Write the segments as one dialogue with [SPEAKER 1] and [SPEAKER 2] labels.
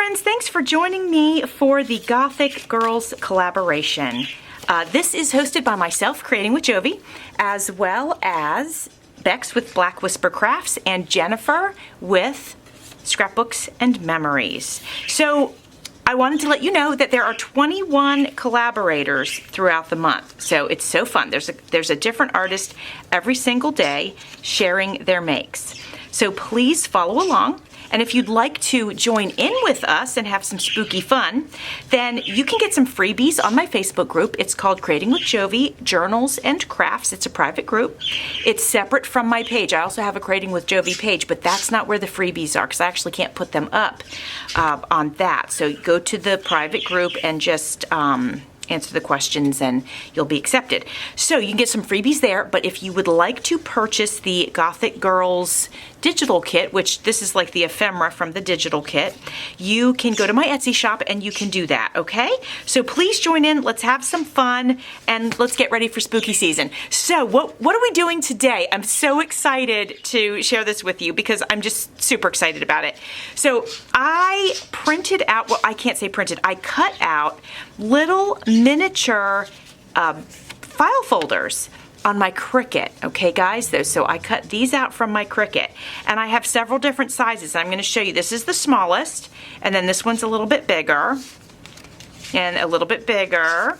[SPEAKER 1] friends, thanks for joining me for the Gothic Girls collaboration. This is hosted by myself, Creating with Jovi, as well as Bexx with Black Whisper Crafts and Jennifer with Scrapbooks and Memories. So I wanted to let you know that there are 21 collaborators throughout the month. So it's so fun. There's a different artist every single day sharing their makes. So please follow along. And if you'd like to join in with us and have some spooky fun, then you can get some freebies on my Facebook group. It's called Creating with Jovi, Journals and Crafts. It's a private group. It's separate from my page. I also have a Creating with Jovi page, but that's not where the freebies are because I actually can't put them up on that. So go to the private group and just answer the questions and you'll be accepted. So you can get some freebies there, but if you would like to purchase the Gothic Girls digital kit, which this is like the ephemera from the digital kit, you can go to my Etsy shop and you can do that, okay? So please join in, let's have some fun, and let's get ready for spooky season. So what are we doing today? I'm so excited to share this with you because I'm just super excited about it. So I printed out, well, I can't say printed, I cut out little miniature file folders on my Cricut, okay guys? So I cut these out from my Cricut, and I have several different sizes. I'm going to show you. This is the smallest, and then this one's a little bit bigger, and a little bit bigger,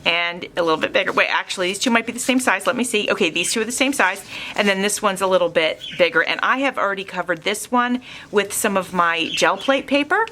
[SPEAKER 1] and a little bit bigger. Wait, actually these two might be the same size. Let me see. Okay, these two are the same size, and then this one's a little bit bigger, and I have already covered this one with some of my gel plate paper,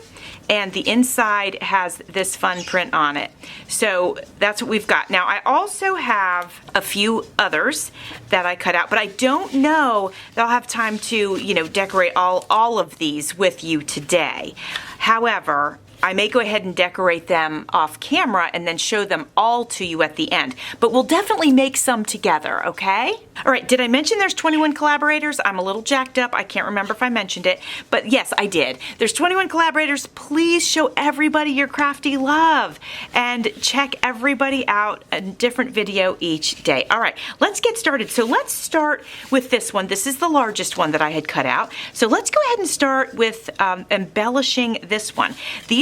[SPEAKER 1] and the inside has this fun print on it. So that's what we've got. Now I also have a few others that I cut out, but I don't know that I'll have time to, decorate all of these with you today. However, I may go ahead and decorate them off camera and then show them all to you at the end. But we'll definitely make some together, okay? All right, did I mention there's 21 collaborators? I'm a little jacked up. I can't remember if I mentioned it, but yes, I did. There's 21 collaborators. Please show everybody your crafty love and check everybody out, a different video each day. All right, let's get started. So let's start with this one. This is the largest one that I had cut out. So let's go ahead and start with embellishing this one.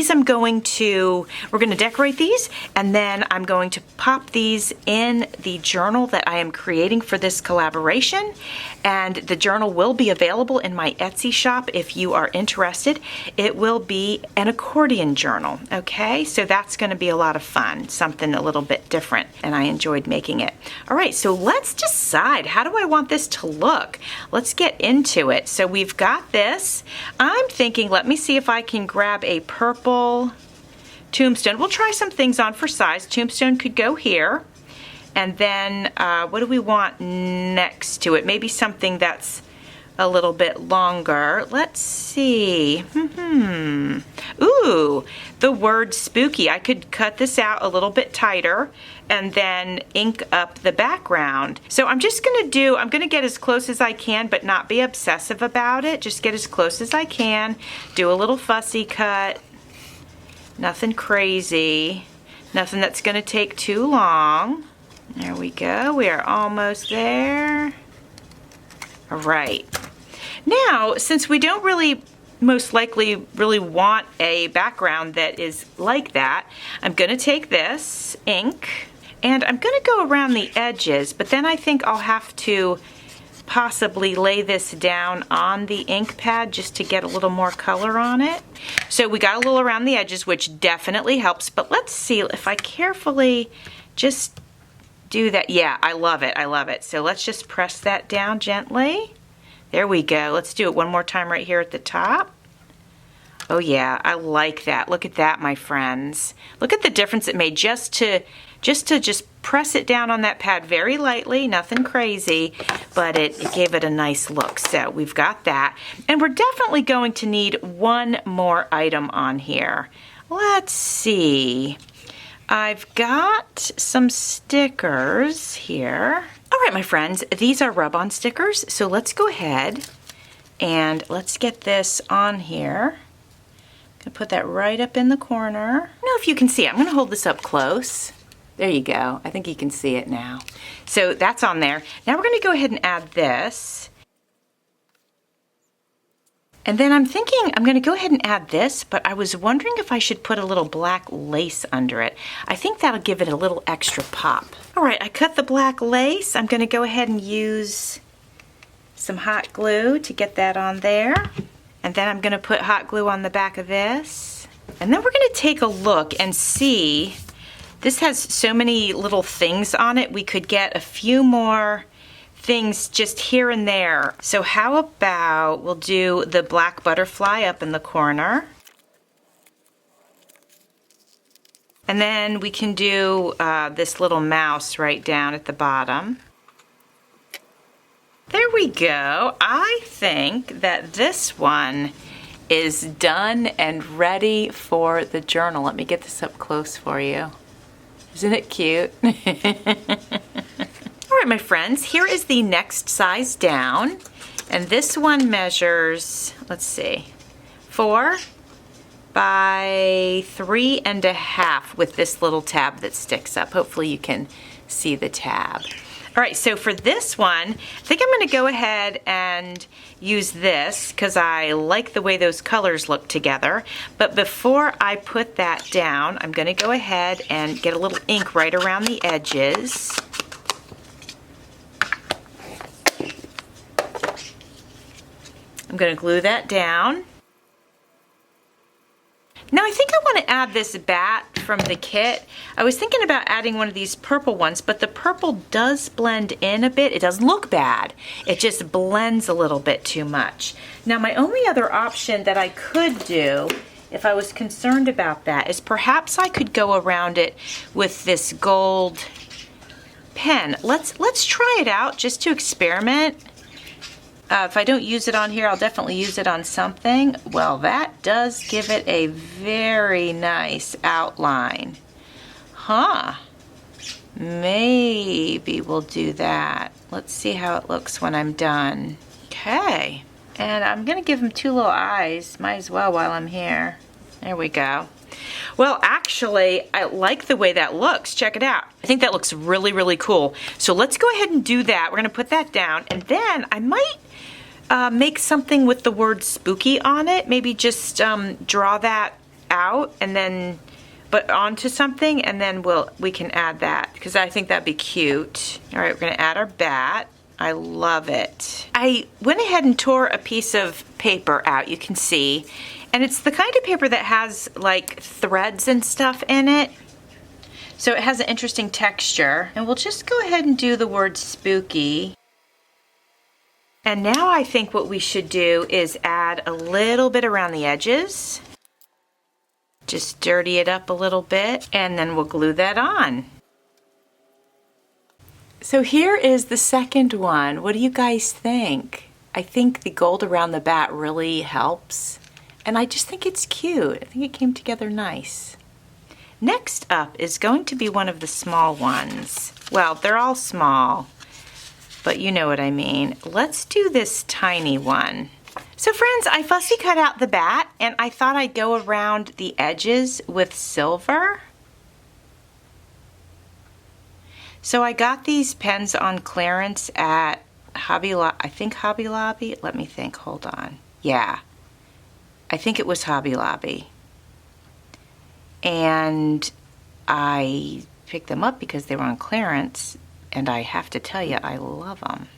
[SPEAKER 1] We're going to decorate these, and then I'm going to pop these in the journal that I am creating for this collaboration, and the journal will be available in my Etsy shop if you are interested. It will be an accordion journal, okay? So that's going to be a lot of fun, something a little bit different, and I enjoyed making it. All right, so let's decide, how do I want this to look? Let's get into it. So we've got this. I'm thinking, let me see if I can grab a purple tombstone. We'll try some things on for size. Tombstone could go here. And then what do we want next to it? Maybe something that's a little bit longer. Let's see. Ooh, the word spooky. I could cut this out a little bit tighter and then ink up the background. So I'm just going to get as close as I can, but not be obsessive about it. Just get as close as I can. Do a little fussy cut. Nothing crazy, nothing that's going to take too long. There we go, we are almost there. All right. Now, since we don't most likely want a background that is like that, I'm going to take this ink and I'm going to go around the edges, but then I think I'll have to possibly lay this down on the ink pad just to get a little more color on it. So we got a little around the edges, which definitely helps, but let's see if I carefully just do that. Yeah, I love it. I love it. So let's just press that down gently. There we go. Let's do it one more time right here at the top. Oh yeah, I like that. Look at that, my friends. Look at the difference it made just to press it down on that pad very lightly, nothing crazy, but it gave it a nice look. So we've got that. And we're definitely going to need one more item on here. Let's see. I've got some stickers here. All right, my friends, these are rub-on stickers. So let's go ahead and let's get this on here. I'm gonna put that right up in the corner. I don't know if you can see it. I'm gonna hold this up close. There you go. I think you can see it now. So that's on there. Now we're going to go ahead and add this. And then I'm thinking I'm going to go ahead and add this, but I was wondering if I should put a little black lace under it. I think that'll give it a little extra pop. All right, I cut the black lace. I'm going to go ahead and use some hot glue to get that on there. And then I'm going to put hot glue on the back of this. And then we're going to take a look and see. This has so many little things on it. We could get a few more things just here and there. So how about we'll do the black butterfly up in the corner. And then we can do this little mouse right down at the bottom. There we go. I think that this one is done and ready for the journal. Let me get this up close for you. Isn't it cute? All right, my friends, here is the next size down. And this one measures, let's see, 4 by 3.5 with this little tab that sticks up. Hopefully you can see the tab. All right, so for this one, I think I'm gonna go ahead and use this because I like the way those colors look together. But before I put that down, I'm gonna go ahead and get a little ink right around the edges. I'm going to glue that down. Now I think I want to add this bat from the kit. I was thinking about adding one of these purple ones, but the purple does blend in a bit. It doesn't look bad. It just blends a little bit too much. Now my only other option that I could do, if I was concerned about that, is perhaps I could go around it with this gold pen. Let's try it out just to experiment. If I don't use it on here, I'll definitely use it on something. Well, that does give it a very nice outline. Huh. Maybe we'll do that. Let's see how it looks when I'm done. Okay. And I'm going to give him 2 little eyes. Might as well while I'm here. There we go. Well, actually, I like the way that looks. Check it out. I think that looks really, really cool. So let's go ahead and do that. We're going to put that down. And then I might make something with the word spooky on it. Maybe just draw that out and then but onto something, and then we can add that because I think that'd be cute. All right, we're going to add our bat. I love it. I went ahead and tore a piece of paper out, you can see. And it's the kind of paper that has like threads and stuff in it. So it has an interesting texture. And we'll just go ahead and do the word spooky. And now I think what we should do is add a little bit around the edges. Just dirty it up a little bit, and then we'll glue that on. So here is the second one. What do you guys think? I think the gold around the bat really helps. And I just think it's cute. I think it came together nice. Next up is going to be one of the small ones. Well, they're all small, but you know what I mean. Let's do this tiny one. So friends, I fussy cut out the bat, and I thought I'd go around the edges with silver. So I got these pens on clearance at Hobby Lobby. Let me think, hold on. Yeah. I think it was Hobby Lobby. And I picked them up because they were on clearance, and I have to tell you, I love them.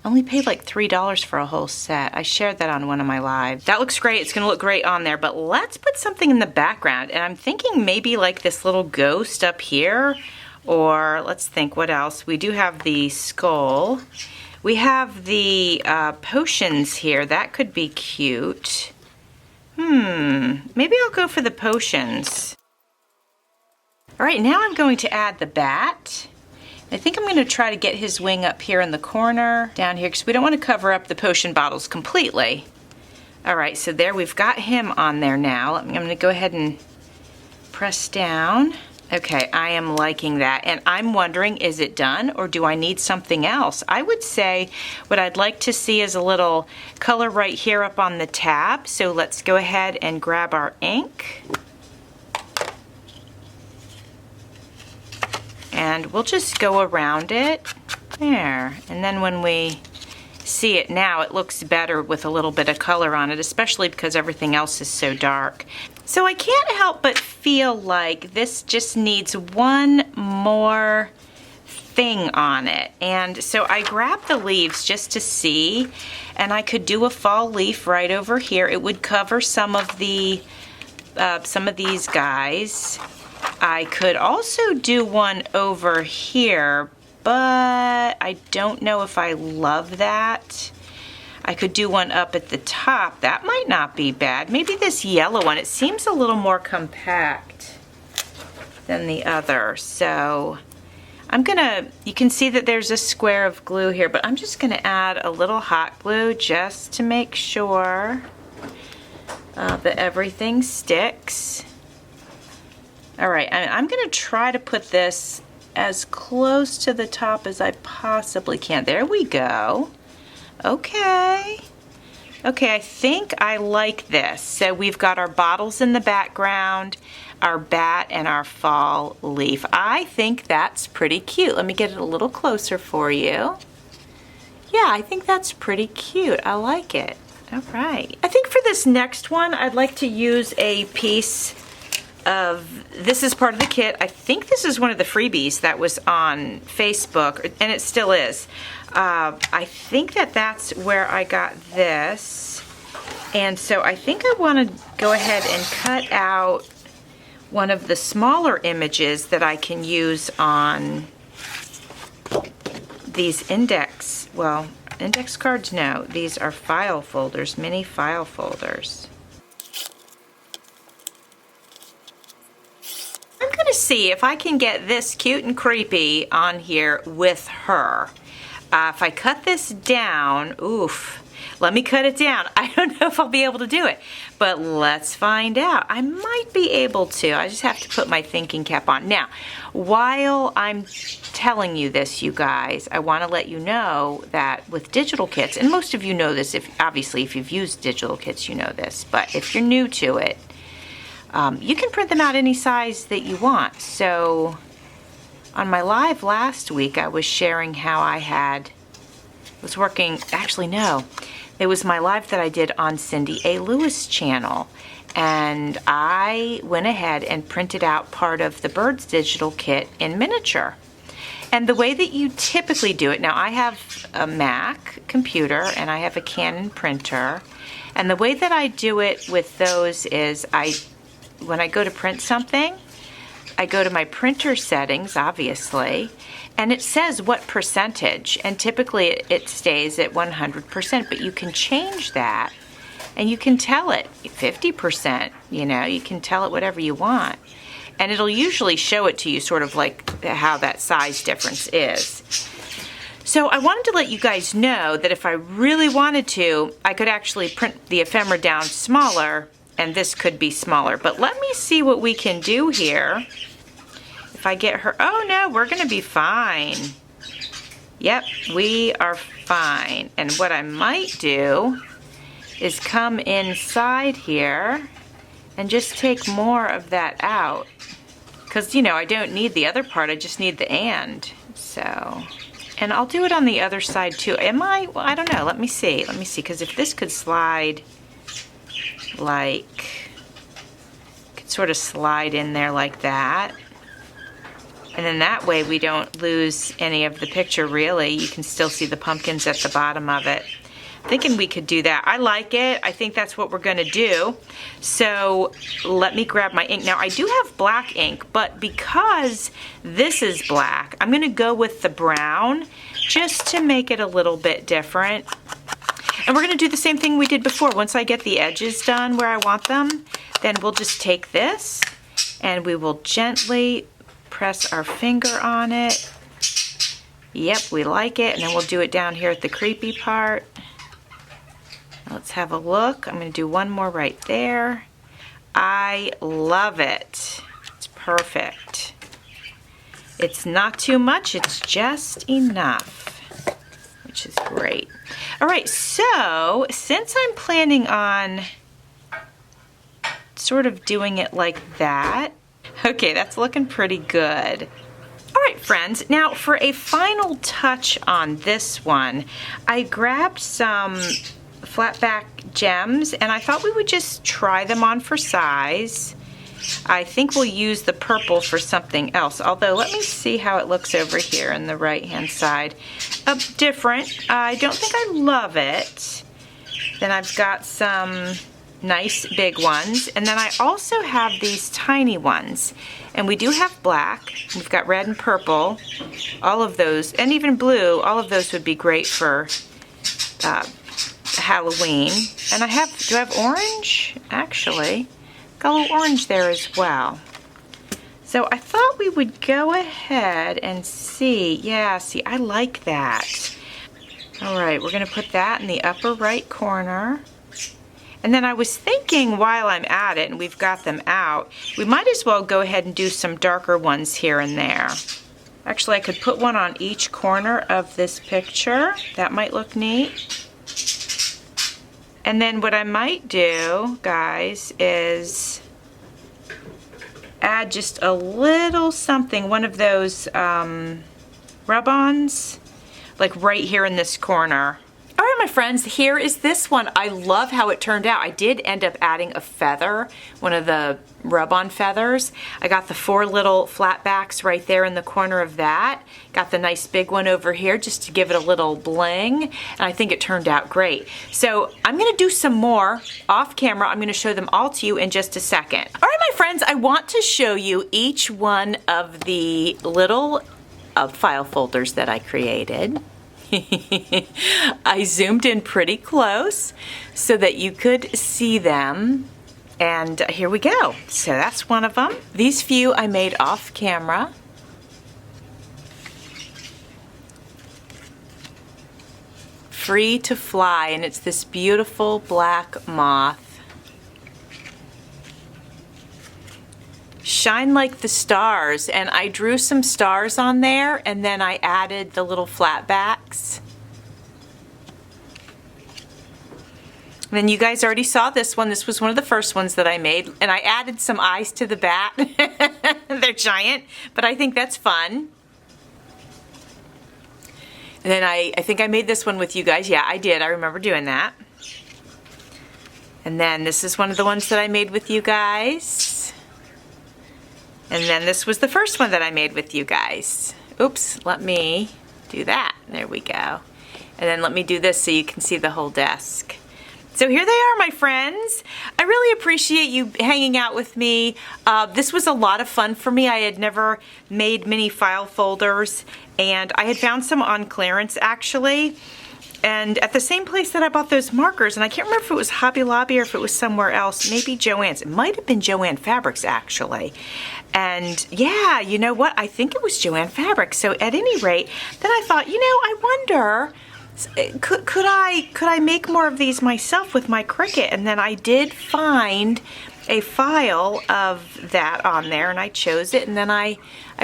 [SPEAKER 1] I only paid like $3 for a whole set. I shared that on one of my lives. That looks great. It's gonna look great on there, but let's put something in the background. And I'm thinking maybe like this little ghost up here, or let's think what else. We do have the skull. We have the potions here. That could be cute. Maybe I'll go for the potions. All right, now I'm going to add the bat. I think I'm going to try to get his wing up here in the corner, down here, because we don't want to cover up the potion bottles completely. All right, so there we've got him on there now. I'm going to go ahead and press down. Okay, I am liking that, and I'm wondering, is it done or do I need something else? I would say what I'd like to see is a little color right here up on the tab, so let's go ahead and grab our ink. And we'll just go around it, there, and then when we see it now, it looks better with a little bit of color on it, especially because everything else is so dark. So I can't help but feel like this just needs one more thing on it. And so I grabbed the leaves just to see, and I could do a fall leaf right over here. It would cover some of these guys. I could also do one over here, but I don't know if I love that. I could do one up at the top. That might not be bad. Maybe this yellow one. It seems a little more compact than the other. So I'm gonna, you can see that there's a square of glue here, but I'm just gonna add a little hot glue just to make sure that everything sticks. All right, I'm gonna try to put this as close to the top as I possibly can. There we go. Okay. Okay, I think I like this. So we've got our bottles in the background, our bat, and our fall leaf. I think that's pretty cute. Let me get it a little closer for you. Yeah, I think that's pretty cute. I like it. All right. I think for this next one, I'd like to use a piece of, this is part of the kit. I think this is one of the freebies that was on Facebook, and it still is. I think that's where I got this. And so I think I want to go ahead and cut out one of the smaller images that I can use on these index cards. No, these are file folders, mini file folders. I'm gonna see if I can get this cute and creepy on here with her. If I cut this down, oof, let me cut it down. I don't know if I'll be able to do it, but let's find out. I might be able to. I just have to put my thinking cap on. Now, while I'm telling you this, you guys, I want to let you know that with digital kits, and most of you know this, obviously if you've used digital kits, you know this, but if you're new to it, you can print them out any size that you want. So on my live last week, I was sharing how I was working, actually no, it was my live that I did on Cindy A. Lewis channel. And I went ahead and printed out part of the Birds digital kit in miniature. And the way that you typically do it, now I have a Mac computer and I have a Canon printer. And the way that I do it with those is when I go to print something, I go to my printer settings, obviously, and it says what percentage, and typically it stays at 100%, but you can change that, and you can tell it 50%, you know, you can tell it whatever you want, and it'll usually show it to you sort of like how that size difference is. So I wanted to let you guys know that if I really wanted to, I could actually print the ephemera down smaller, and this could be smaller. But let me see what we can do here. If I get her, oh no, we're gonna be fine. Yep, we are fine. And what I might do is come inside here and just take more of that out. Because, you know, I don't need the other part, I just need the and. So, and I'll do it on the other side too. Well, I don't know, let me see, because if this could slide, like, could sort of slide in there like that, and then that way we don't lose any of the picture really. You can still see the pumpkins at the bottom of it. Thinking we could do that. I like it. I think that's what we're gonna do. So let me grab my ink. Now I do have black ink, but because this is black, I'm gonna go with the brown just to make it a little bit different. And we're going to do the same thing we did before. Once I get the edges done where I want them, then we'll just take this and we will gently press our finger on it. Yep, we like it. And then we'll do it down here at the creepy part. Let's have a look. I'm going to do one more right there. I love it. It's perfect. It's not too much. It's just enough, which is great. All right, so since I'm planning on sort of doing it like that, okay, that's looking pretty good. All right, friends. Now for a final touch on this one, I grabbed some flat back gems and I thought we would just try them on for size. I think we'll use the purple for something else, although let me see how it looks over here on the right hand side. Different. I don't think I love it. Then I've got some nice big ones, and then I also have these tiny ones, and we do have black. We've got red and purple, all of those, and even blue. All of those would be great for Halloween. And do I have orange? Actually, got a little orange there as well. So I thought we would go ahead and see. Yeah, see, I like that. All right, we're gonna put that in the upper right corner. And then I was thinking while I'm at it, and we've got them out, we might as well go ahead and do some darker ones here and there. Actually, I could put one on each corner of this picture. That might look neat. And then what I might do, guys, is add just a little something, one of those rub-ons, like right here in this corner. All right, my friends, here is this one. I love how it turned out. I did end up adding a feather, one of the rub-on feathers. I got the 4 little flat backs right there in the corner of that. Got the nice big one over here just to give it a little bling, and I think it turned out great. So I'm gonna do some more off camera. I'm gonna show them all to you in just a second. All right, my friends, I want to show you each one of the little file folders that I created. I zoomed in pretty close so that you could see them, and here we go. So that's one of them. These few I made off camera. Free to Fly, and it's this beautiful black moth. Shine Like the Stars, and I drew some stars on there, and then I added the little flat backs. And then you guys already saw this one. This was one of the first ones that I made, and I added some eyes to the bat. They're giant, but I think that's fun. And then I think I made this one with you guys. Yeah, I did. I remember doing that. And then this is one of the ones that I made with you guys. And then this was the first one that I made with you guys. Oops, let me do that. There we go. And then let me do this so you can see the whole desk. So here they are, my friends. I really appreciate you hanging out with me. This was a lot of fun for me. I had never made mini file folders, and I had found some on clearance actually. And at the same place that I bought those markers, and I can't remember if it was Hobby Lobby or if it was somewhere else, maybe Joann's. It might have been Joann Fabrics actually. And yeah, you know what? I think it was Joann Fabrics. So at any rate, then I thought, you know, I wonder, could I make more of these myself with my Cricut? And then I did find a file of that on there, and I chose it, and then I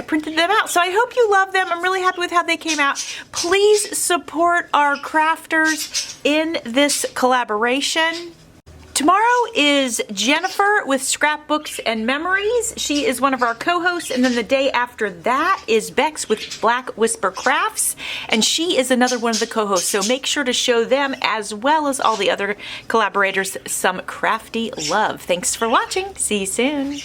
[SPEAKER 1] printed them out. So I hope you love them. I'm really happy with how they came out. Please support our crafters in this collaboration. Tomorrow is Jennifer with Scrapbooks and Memories. She is one of our co-hosts, and then the day after that is Bexx with Black Whisper Crafts, and she is another one of the co-hosts. So make sure to show them, as well as all the other collaborators, some crafty love. Thanks for watching. See you soon.